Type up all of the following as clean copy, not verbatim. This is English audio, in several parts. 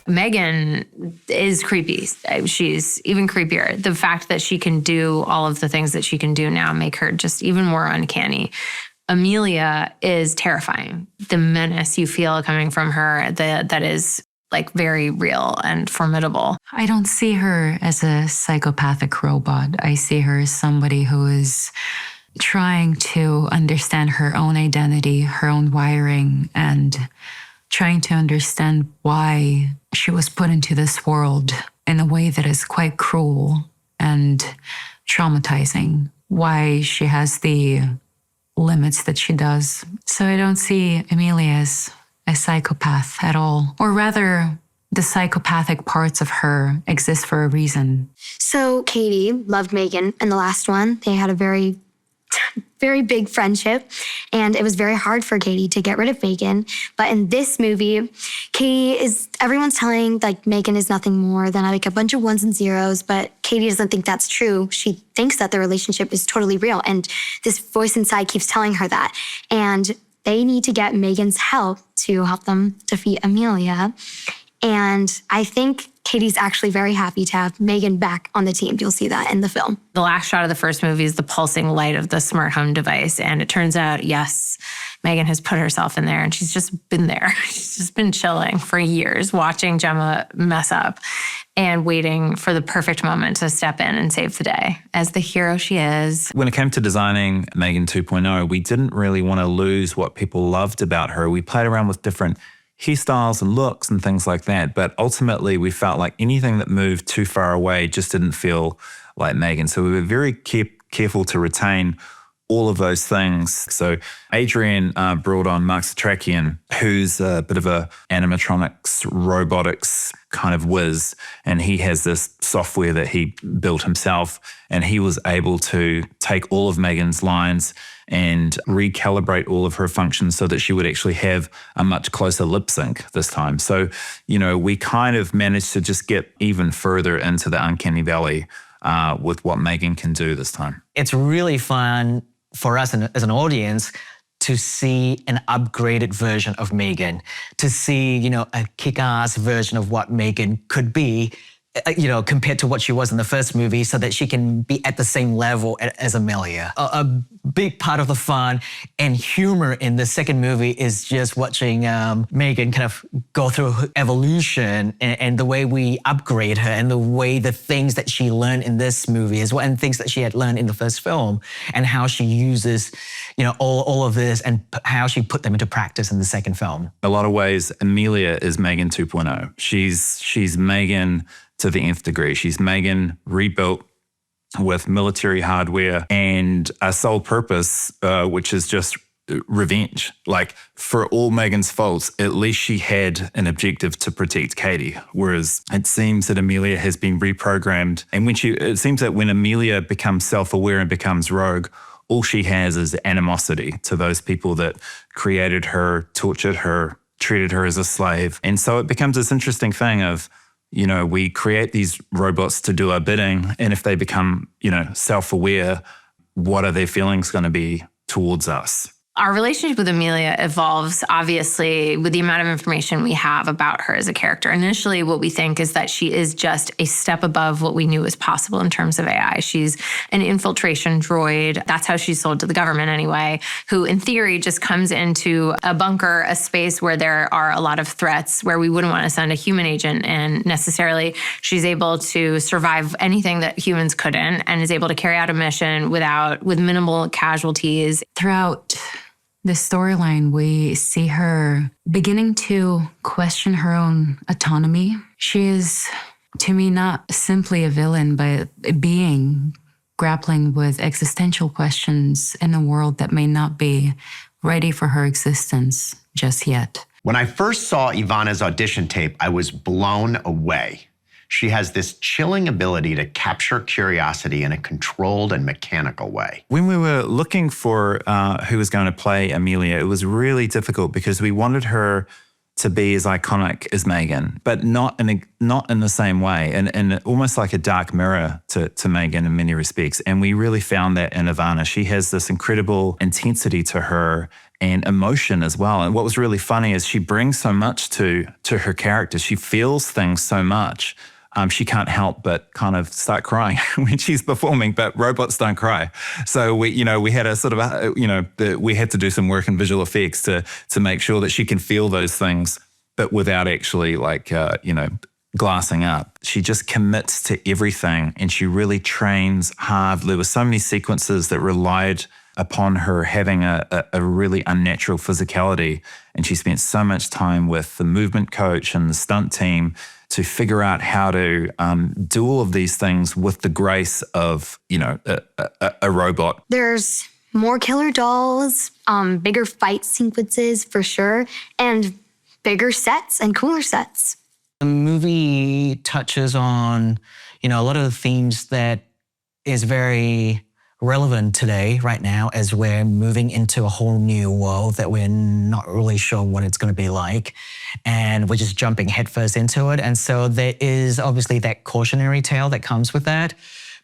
M3GAN is creepy. She's even creepier. The fact that she can do all of the things that she can do now make her just even more uncanny. Amelia is terrifying. The menace you feel coming from her, that is like very real and formidable. I don't see her as a psychopathic robot. I see her as somebody who is trying to understand her own identity, her own wiring, and trying to understand why she was put into this world in a way that is quite cruel and traumatizing, why she has the limits that she does. So I don't see Amelia as a psychopath at all. Or rather, the psychopathic parts of her exist for a reason. So Katie loved M3GAN in the last one. They had a very big friendship, and it was very hard for Katie to get rid of M3GAN. But in this movie, everyone's telling like M3GAN is nothing more than like a bunch of ones and zeros, but Katie doesn't think that's true. She thinks that the relationship is totally real, and this voice inside keeps telling her that. And they need to get M3GAN's help to help them defeat Amelia. And I think Katie's actually very happy to have M3GAN back on the team. You'll see that in the film. The last shot of the first movie is the pulsing light of the smart home device. And it turns out, yes, M3GAN has put herself in there, and she's just been there. She's just been chilling for years, watching Gemma mess up and waiting for the perfect moment to step in and save the day as the hero she is. When it came to designing M3GAN 2.0, we didn't really want to lose what people loved about her. We played around with different hairstyles and looks and things like that. But ultimately, we felt like anything that moved too far away just didn't feel like M3GAN. So we were very careful to retain all of those things. So Adrian brought on Mark Satrakian, who's a bit of a animatronics, robotics kind of whiz. And he has this software that he built himself. And he was able to take all of M3GAN's lines and recalibrate all of her functions so that she would actually have a much closer lip sync this time. So, we kind of managed to just get even further into the uncanny valley with what M3GAN can do this time. It's really fun for us as an audience to see an upgraded version of M3GAN, to see, a kick-ass version of what M3GAN could be, compared to what she was in the first movie, so that she can be at the same level as Amelia. A big part of the fun and humor in the second movie is just watching M3GAN kind of go through her evolution and the way we upgrade her and the things that she learned in this movie as well, and things that she had learned in the first film, and how she uses, all of this and how she put them into practice in the second film. In a lot of ways, Amelia is M3GAN 2.0. She's M3GAN to the nth degree. She's M3GAN rebuilt with military hardware and a sole purpose, which is just revenge. Like, for all M3GAN's faults, at least she had an objective to protect Katie. Whereas it seems that Amelia has been reprogrammed. And it seems that when Amelia becomes self-aware and becomes rogue, all she has is animosity to those people that created her, tortured her, treated her as a slave. And so it becomes this interesting thing of, we create these robots to do our bidding, and if they become, self-aware, what are their feelings going to be towards us? Our relationship with Amelia evolves, obviously, with the amount of information we have about her as a character. Initially, what we think is that she is just a step above what we knew was possible in terms of AI. She's an infiltration droid. That's how she's sold to the government anyway, who in theory just comes into a bunker, a space where there are a lot of threats, where we wouldn't want to send a human agent in necessarily. She's able to survive anything that humans couldn't, and is able to carry out a mission with minimal casualties. Throughout the storyline, we see her beginning to question her own autonomy. She is, to me, not simply a villain, but a being grappling with existential questions in a world that may not be ready for her existence just yet. When I first saw Ivana's audition tape, I was blown away. She has this chilling ability to capture curiosity in a controlled and mechanical way. When we were looking for who was going to play Amelia, it was really difficult because we wanted her to be as iconic as M3GAN, but not in the same way, and almost like a dark mirror to M3GAN in many respects. And we really found that in Ivana. She has this incredible intensity to her and emotion as well. And what was really funny is she brings so much to her character. She feels things so much. She can't help but kind of start crying when she's performing, but robots don't cry. So we had a sort of, we had to do some work in visual effects to make sure that she can feel those things, but without actually glassing up. She just commits to everything, and she really trains hard. There were so many sequences that relied upon her having a really unnatural physicality, and she spent so much time with the movement coach and the stunt team to figure out how to do all of these things with the grace of, a robot. There's more killer dolls, bigger fight sequences for sure, and bigger sets and cooler sets. The movie touches on, a lot of the themes that is very relevant today, right now, as we're moving into a whole new world that we're not really sure what it's going to be like. And we're just jumping headfirst into it. And so there is obviously that cautionary tale that comes with that.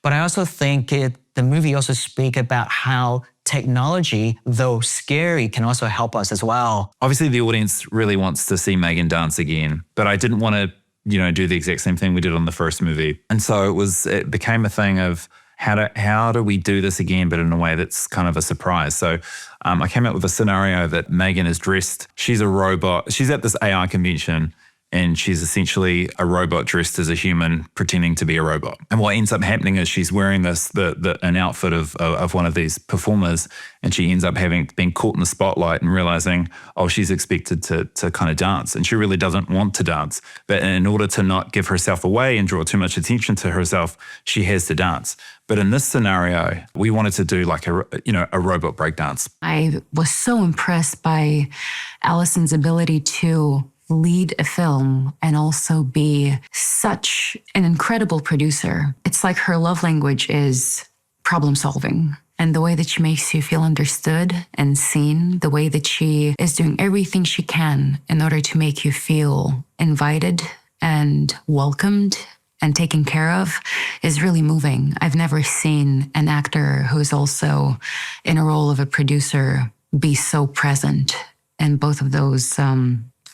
But I also think the movie also speaks about how technology, though scary, can also help us as well. Obviously, the audience really wants to see M3GAN dance again, but I didn't want to, do the exact same thing we did on the first movie. And so it became a thing of how do we do this again, but in a way that's kind of a surprise. So I came up with a scenario that M3GAN is dressed. She's a robot. She's at this AI convention, and she's essentially a robot dressed as a human pretending to be a robot. And what ends up happening is she's wearing an outfit of one of these performers, and she ends up being caught in the spotlight and realizing, she's expected to kind of dance, and she really doesn't want to dance. But in order to not give herself away and draw too much attention to herself, she has to dance. But in this scenario, we wanted to do like a robot breakdance. I was so impressed by Allison's ability to lead a film and also be such an incredible producer. It's like her love language is problem solving. And the way that she makes you feel understood and seen, the way that she is doing everything she can in order to make you feel invited and welcomed and taken care of is really moving. I've never seen an actor who's also in a role of a producer be so present in both of those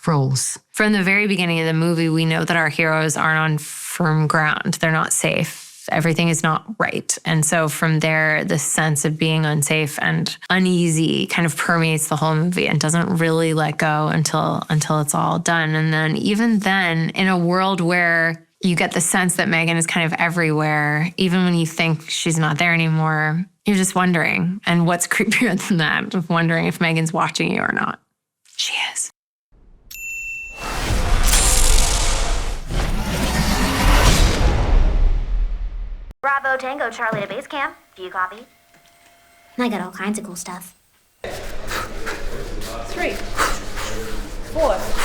roles. From the very beginning of the movie, we know that our heroes aren't on firm ground. They're not safe. Everything is not right. And so from there, the sense of being unsafe and uneasy kind of permeates the whole movie and doesn't really let go until it's all done. And then even then, in a world where you get the sense that M3GAN is kind of everywhere, even when you think she's not there anymore, you're just wondering. And what's creepier than that, of wondering if M3GAN's watching you or not? She is. Bravo Tango Charlie to base camp. Do you copy? I got all kinds of cool stuff. 3, 4.